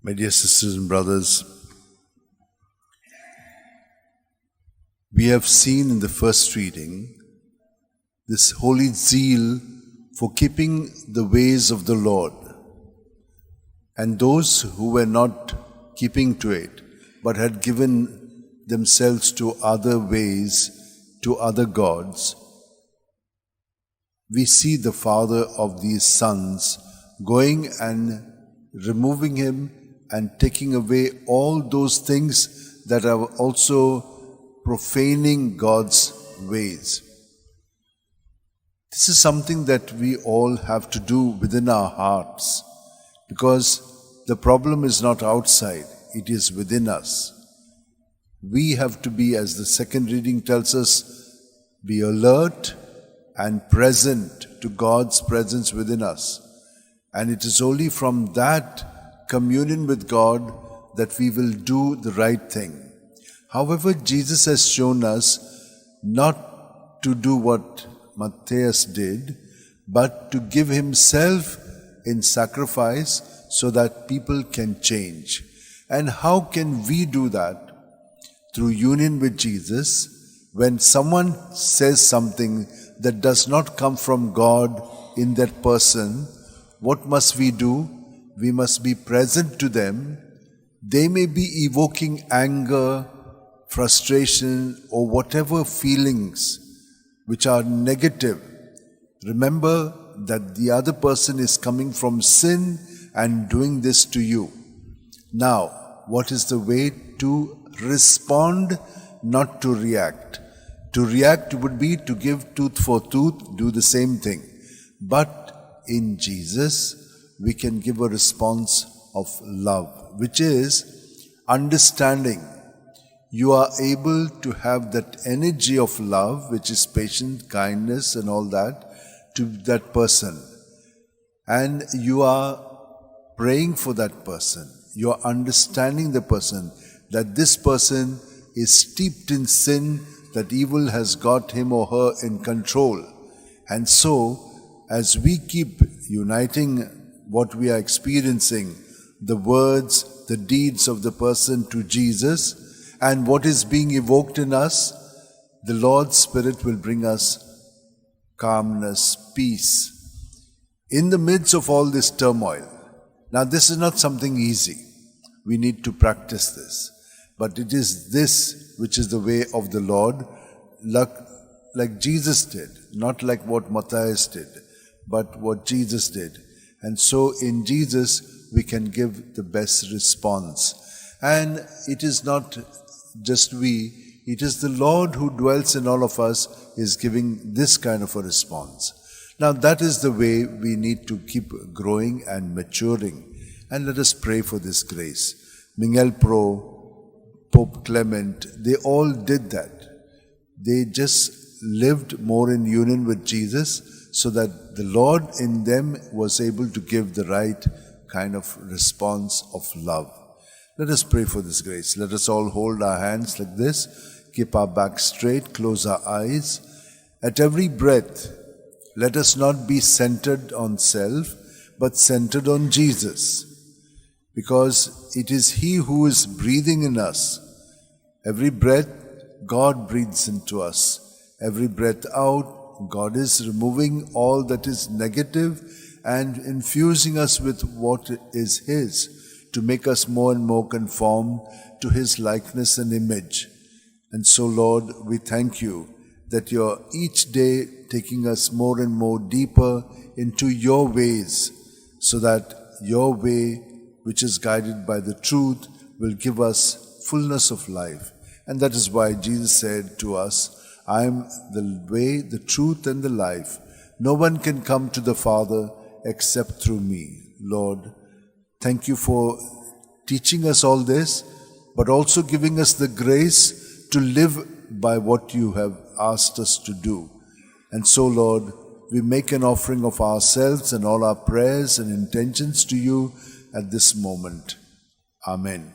My dear sisters and brothers, we have seen in the first reading this holy zeal for keeping the ways of the Lord, and those who were not keeping to it but had given themselves to other ways, to other gods. We see the father of these sons going and removing him and taking away all those things that are also profaning God's ways. This is something that we all have to do within our hearts, because the problem is not outside, it is within us. We have to be, as the second reading tells us, be alert and present to God's presence within us. And it is only from that communion with God that we will do the right thing. However, Jesus has shown us not to do what Matthias did, but to give himself in sacrifice so that people can change. And how can we do that? Through union with Jesus. When someone says something that does not come from God in that person, what must we do? We must be present to them. They may be evoking anger, frustration, or whatever feelings which are negative. Remember that the other person is coming from sin and doing this to you. Now, what is the way to respond, not to react? To react would be to give tooth for tooth, do the same thing. But in Jesus, we can give a response of love, which is understanding. You are able to have that energy of love, which is patience, kindness and all that, to that person. And you are praying for that person. You are understanding the person, that this person is steeped in sin, that evil has got him or her in control. And so, as we keep uniting what we are experiencing, the words, the deeds of the person to Jesus, and what is being evoked in us, the Lord's Spirit will bring us calmness, peace, in the midst of all this turmoil. Now, this is not something easy. We need to practice this. But it is this which is the way of the Lord, like Jesus did, not like what Matthias did, but what Jesus did. And so in Jesus, we can give the best response. And it is not just we, it is the Lord who dwells in all of us is giving this kind of a response. Now that is the way we need to keep growing and maturing. And let us pray for this grace. Miguel Pro, Pope Clement, they all did that. They just lived more in union with Jesus, so that the Lord in them was able to give the right kind of response of love. Let us pray for this grace. Let us all hold our hands like this, keep our back straight, close our eyes. At every breath, let us not be centered on self, but centered on Jesus, because it is He who is breathing in us. Every breath, God breathes into us. Every breath out, God is removing all that is negative and infusing us with what is His, to make us more and more conform to His likeness and image. And so, Lord, we thank You that You're each day taking us more and more deeper into Your ways, so that Your way, which is guided by the truth, will give us fullness of life. And that is why Jesus said to us, I am the way, the truth, and the life. No one can come to the Father except through me. Lord, thank You for teaching us all this, but also giving us the grace to live by what You have asked us to do. And so, Lord, we make an offering of ourselves and all our prayers and intentions to You at this moment. Amen.